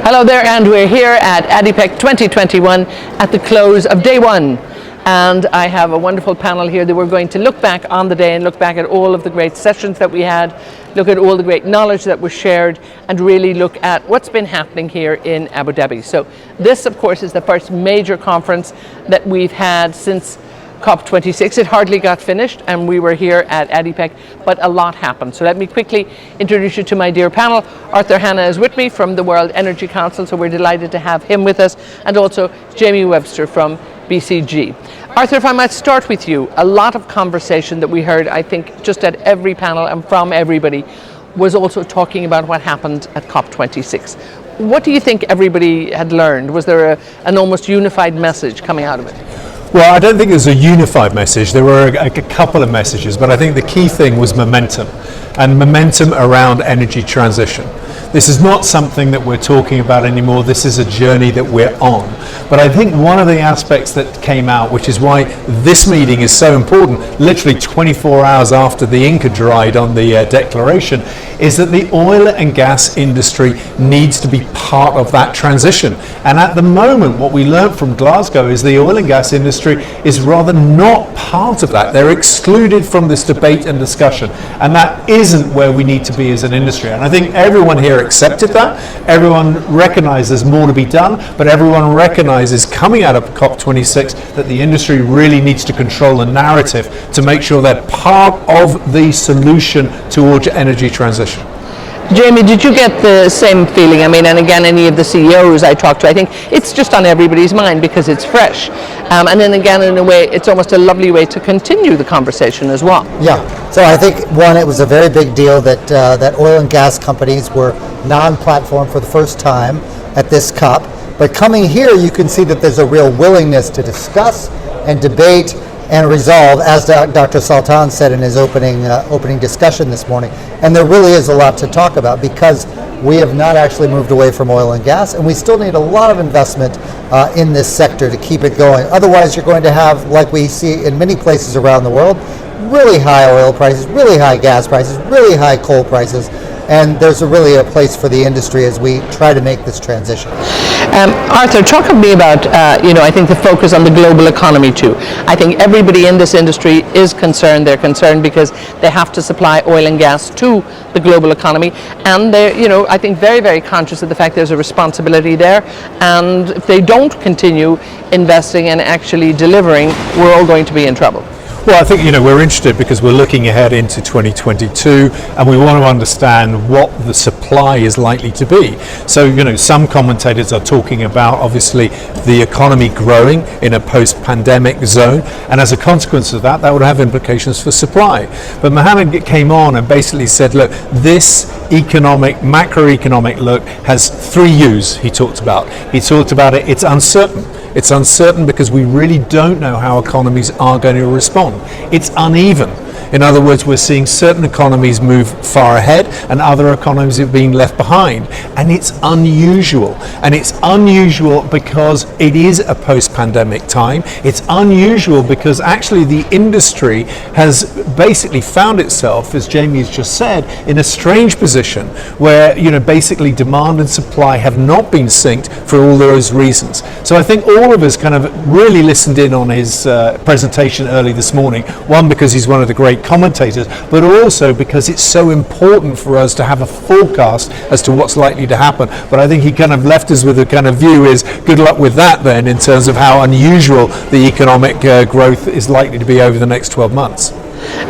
Hello there, and we're here at ADIPEC 2021 at the close of day one. And I have a wonderful panel here that we're going to look back on the day and look back at all of the great sessions that we had, look at all the great knowledge that was shared, and really look at what's been happening here in Abu Dhabi. So this, of course, is the first major conference that we've had since COP26. It hardly got finished and we were here at ADIPEC, but a lot happened. So let me quickly introduce you to my dear panel. Hanna is with me from the World Energy Council, so we're delighted to have him with us, and also Jamie Webster from BCG. Arthur, if I might start with you, a lot of conversation that we heard, I think, just at every panel and from everybody, was also talking about what happened at COP26. What do you think everybody had learned? Was there an almost unified message coming out of it? Well, I don't think there's a unified message. There were a couple of messages, but I think the key thing was momentum, and momentum around energy transition. This is not something that we're talking about anymore. This is a journey that we're on. But I think one of the aspects that came out, which is why this meeting is so important, literally 24 hours after the ink had dried on the declaration, is that the oil and gas industry needs to be part of that transition. And at the moment, what we learned from Glasgow is the oil and gas industry is rather not part of that. They're excluded from this debate and discussion. And that isn't where we need to be as an industry. And I think everyone here accepted that. Everyone recognizes there's more to be done, but everyone recognizes coming out of COP26 that the industry really needs to control the narrative to make sure they're part of the solution towards energy transition. Jamie, did you get the same feeling? I mean, and again, any of the CEOs I talked to, I think it's just on everybody's mind because it's fresh. And then again, in a way, it's almost a lovely way to continue the conversation as well. Yeah, so I think, one, it was a very big deal that that oil and gas companies were non-platform for the first time at this COP. But coming here, you can see that there's a real willingness to discuss and debate and resolve, as Dr. Sultan said in his opening discussion this morning. And there really is a lot to talk about because we have not actually moved away from oil and gas, and we still need a lot of investment in this sector to keep it going. Otherwise, you're going to have, like we see in many places around the world, really high oil prices, really high gas prices, really high coal prices, and there's really a place for the industry as we try to make this transition. Arthur, talk to me about, I think the focus on the global economy too. I think everybody in this industry is concerned. They're concerned because they have to supply oil and gas to the global economy, and they're, I think very, very conscious of the fact there's a responsibility there, and if they don't continue investing and actually delivering, we're all going to be in trouble. Well, I think, we're interested because we're looking ahead into 2022 and we want to understand what the supply is likely to be. So, some commentators are talking about, obviously, the economy growing in a post-pandemic zone, and as a consequence of that would have implications for supply. But Mohammed came on and basically said, look, this macroeconomic look has three U's he talked about. He talked about it's uncertain. It's uncertain because we really don't know how economies are going to respond. It's uneven. In other words, we're seeing certain economies move far ahead and other economies are being left behind. And it's unusual. And it's unusual because it is a post-pandemic time. It's unusual because actually the industry has basically found itself, as Jamie has just said, in a strange position where, basically demand and supply have not been synced for all those reasons. So I think all of us kind of really listened in on his presentation early this morning. One, because he's one of the great commentators, but also because it's so important for us to have a forecast as to what's likely to happen. But I think he kind of left us with a kind of view is good luck with that then in terms of how unusual the economic growth is likely to be over the next 12 months.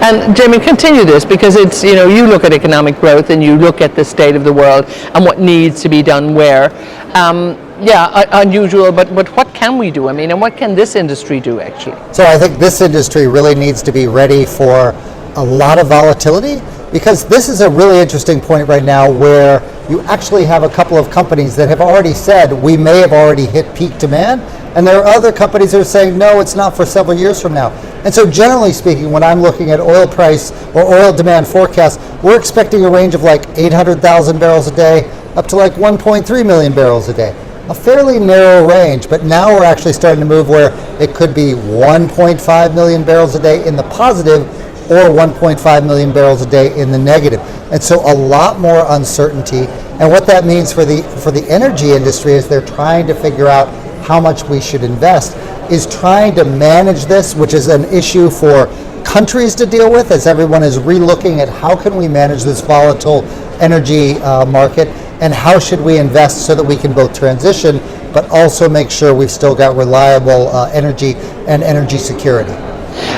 And Jamie, continue this because it's, you look at economic growth and you look at the state of the world and what needs to be done where. Unusual, but what can we do? I mean, and what can this industry do actually? So I think this industry really needs to be ready for a lot of volatility, because this is a really interesting point right now where you actually have a couple of companies that have already said we may have already hit peak demand, and there are other companies that are saying no, it's not for several years from now. And so generally speaking, when I'm looking at oil price or oil demand forecast, we're expecting a range of like 800,000 barrels a day up to like 1.3 million barrels a day. A fairly narrow range, but now we're actually starting to move where it could be 1.5 million barrels a day in the positive or 1.5 million barrels a day in the negative. And so a lot more uncertainty. And what that means for the energy industry is they're trying to figure out how much we should invest, is trying to manage this, which is an issue for countries to deal with, as everyone is re-looking at how can we manage this volatile energy market, and how should we invest so that we can both transition but also make sure we've still got reliable energy and energy security.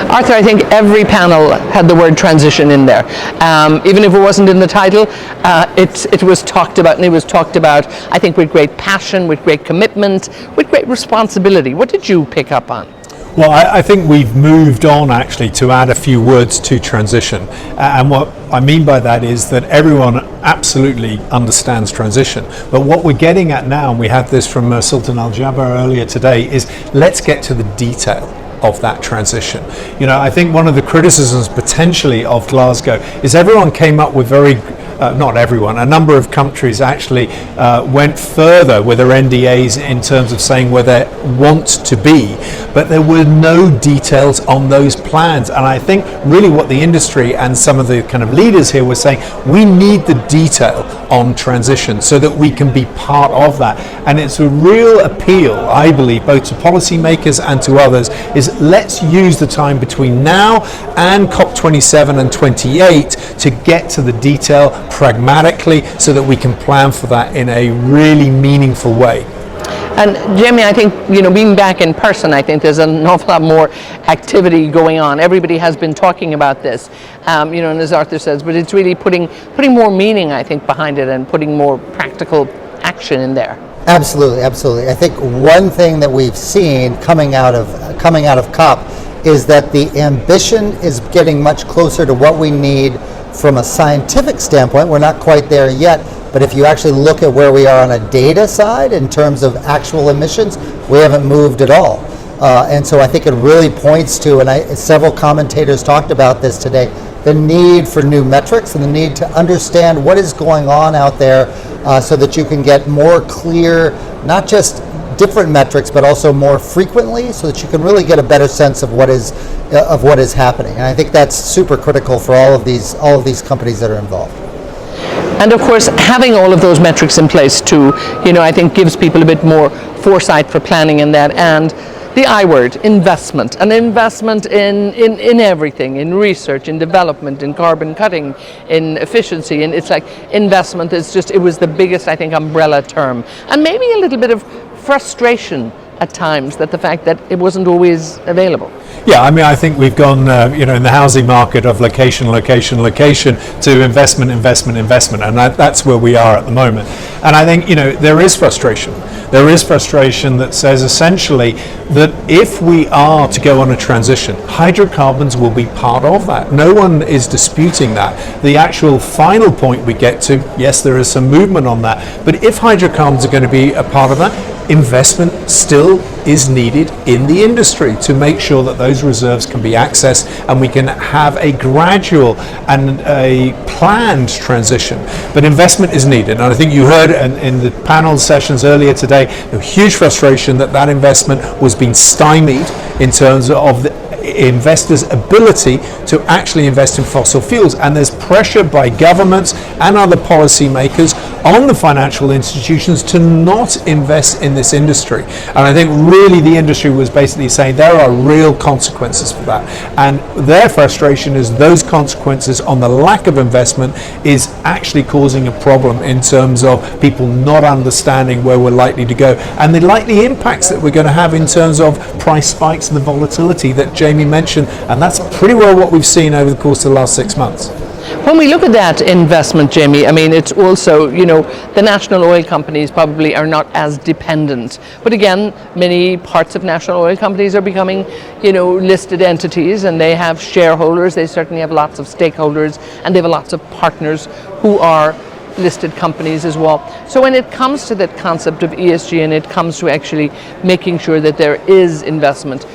Arthur, I think every panel had the word transition in there. Even if it wasn't in the title, it was talked about, and it was talked about, I think, with great passion, with great commitment, with great responsibility. What did you pick up on? Well, I think we've moved on actually to add a few words to transition. And what I mean by that is that everyone absolutely understands transition. But what we're getting at now, and we had this from Sultan Al Jaber earlier today, is let's get to the detail of that transition. You know, I think one of the criticisms potentially of Glasgow is everyone came up with not everyone, a number of countries actually went further with their NDAs in terms of saying where they want to be, but there were no details on those plans. And I think really what the industry and some of the kind of leaders here were saying, we need the detail on transition so that we can be part of that. And it's a real appeal, I believe, both to policymakers and to others, is let's use the time between now and COP27 and 28 to get to the detail pragmatically so that we can plan for that in a really meaningful way. And Jamie, I think, you know, being back in person, I think there's an awful lot more activity going on. Everybody has been talking about this, you know, and as Arthur says, but it's really putting more meaning, I think, behind it and putting more practical action in there. Absolutely, absolutely. I think one thing that we've seen coming out of COP is that the ambition is getting much closer to what we need from a scientific standpoint. We're not quite there yet, but if you actually look at where we are on a data side in terms of actual emissions, we haven't moved at all. And so I think it really points to, and several commentators talked about this today, the need for new metrics and the need to understand what is going on out there so that you can get more clear, not just different metrics, but also more frequently, so that you can really get a better sense of what is happening. And I think that's super critical for all of these companies that are involved. And of course, having all of those metrics in place too, you know, I think gives people a bit more foresight for planning in that. And the I word, investment, an investment in everything, in research, in development, in carbon cutting, in efficiency, and it's like investment is just, it was the biggest, I think, umbrella term. And maybe a little bit of frustration at times that the fact that it wasn't always available. Yeah, I mean, I think we've gone, you know, in the housing market of location to investment, and that's where we are at the moment. And I think, you know, there is frustration. There is frustration that says essentially that if we are to go on a transition, hydrocarbons will be part of that. No one is disputing that. The actual final point we get to, yes, there is some movement on that, but if hydrocarbons are going to be a part of that, investment still is needed in the industry to make sure that those reserves can be accessed and we can have a gradual and a planned transition. But investment is needed, and I think you heard in the panel sessions earlier today, a huge frustration that investment was being stymied in terms of the investors' ability to actually invest in fossil fuels, and there's pressure by governments and other policymakers on the financial institutions to not invest in this industry. And I think really the industry was basically saying there are real consequences for that, and their frustration is those consequences on the lack of investment is actually causing a problem in terms of people not understanding where we're likely to go and the likely impacts that we're going to have in terms of price spikes and the volatility that Jamie mentioned, and that's pretty well what we've seen over the course of the last 6 months. When we look at that investment, Jamie, I mean, it's also, you know, the national oil companies probably are not as dependent. But again, many parts of national oil companies are becoming, you know, listed entities, and they have shareholders, they certainly have lots of stakeholders, and they have lots of partners who are listed companies as well. So when it comes to that concept of ESG and it comes to actually making sure that there is investment,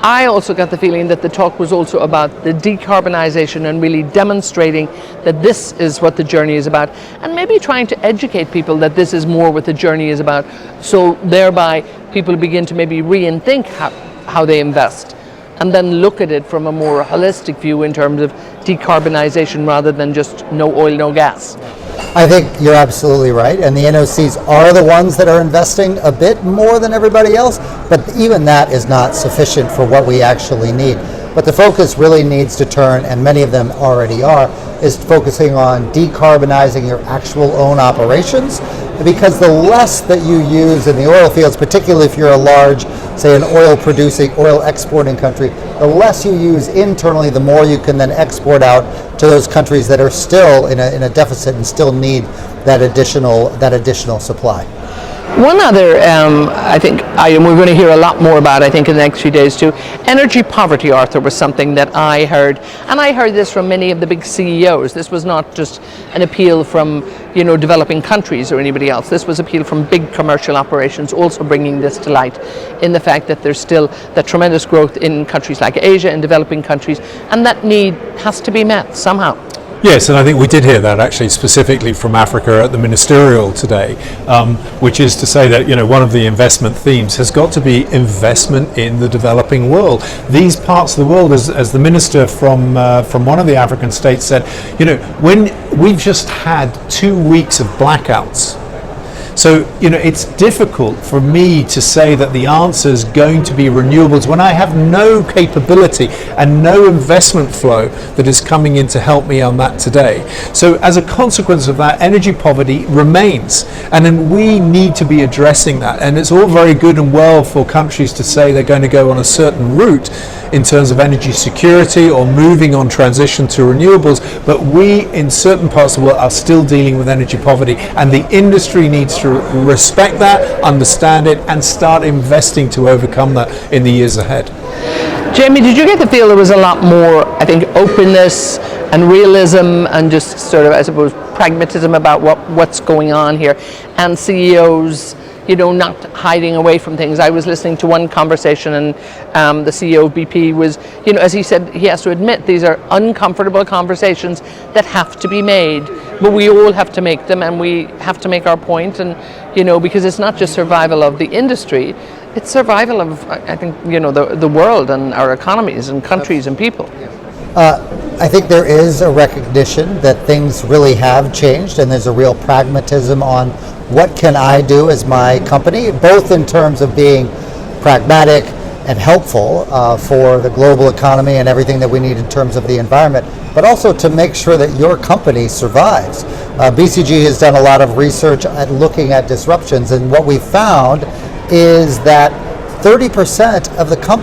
I also got the feeling that the talk was also about the decarbonization and really demonstrating that this is what the journey is about, and maybe trying to educate people that this is more what the journey is about, so thereby people begin to maybe rethink how they invest. and then look at it from a more holistic view in terms of decarbonisation rather than just no oil, no gas. I think you're absolutely right, and the NOCs are the ones that are investing a bit more than everybody else, but even that is not sufficient for what we actually need. But the focus really needs to turn, and many of them already are, is focusing on decarbonizing your actual own operations, because the less that you use in the oil fields, particularly if you're a large, say an oil exporting country, the less you use internally, the more you can then export out to those countries that are still in a deficit and still need that additional supply. One other, I think, item we're going to hear a lot more about, I think, in the next few days too. Energy poverty, Arthur, was something that I heard, and I heard this from many of the big CEOs. This was not just an appeal from, developing countries or anybody else. This was appeal from big commercial operations, also bringing this to light in the fact that there's still that tremendous growth in countries like Asia and developing countries, and that need has to be met somehow. Yes, and I think we did hear that actually specifically from Africa at the Ministerial today, which is to say that one of the investment themes has got to be investment in the developing world. These parts of the world, as the minister from one of the African states said, when we've just had 2 weeks of blackouts. So, it's difficult for me to say that the answer is going to be renewables when I have no capability and no investment flow that is coming in to help me on that today. So as a consequence of that, energy poverty remains. And then we need to be addressing that. And it's all very good and well for countries to say they're going to go on a certain route in terms of energy security or moving on transition to renewables. But we, in certain parts of the world, are still dealing with energy poverty. And the industry needs to respect that, understand it, and start investing to overcome that in the years ahead. Jamie, did you get the feel there was a lot more, I think, openness and realism and just sort of, I suppose, pragmatism about what's going on here, and CEOs, not hiding away from things? I was listening to one conversation, and the CEO of BP was, as he said, he has to admit these are uncomfortable conversations that have to be made, but we all have to make them, and we have to make our point, and because it's not just survival of the industry, it's survival of, I think, the world and our economies and countries and people. I think there is a recognition that things really have changed, and there's a real pragmatism on what can I do as my company, both in terms of being pragmatic and helpful for the global economy and everything that we need in terms of the environment, but also to make sure that your company survives. BCG has done a lot of research at looking at disruptions, and what we found is that 30% of the companies